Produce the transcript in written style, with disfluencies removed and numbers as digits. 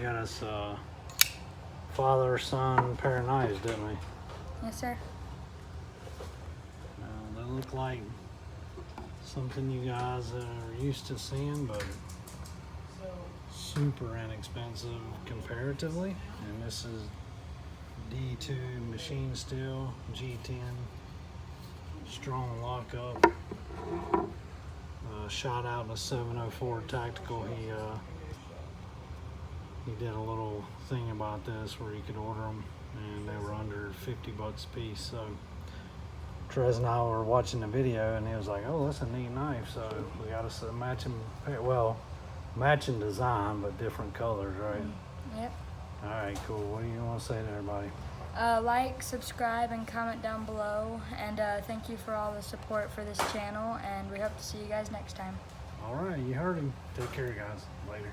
got us father-son pair of knives, didn't we? Yes, sir. They look like something you guys are used to seeing, but super inexpensive comparatively. And this is D2 machine steel, G10, strong lockup. Shot out in a 704 tactical. He did a little thing about this where you could order them, and they were under 50 bucks a piece. So Trez and I were watching the video, and he was like, "Oh, that's a neat knife." So we got us a matching, well, matching design, but different colors, right? Yep. All right, cool. What do you want to say to everybody? Like, subscribe, and comment down below. And thank you for all the support for this channel, and we hope to see you guys next time. All right, you heard him. Take care, guys. Later.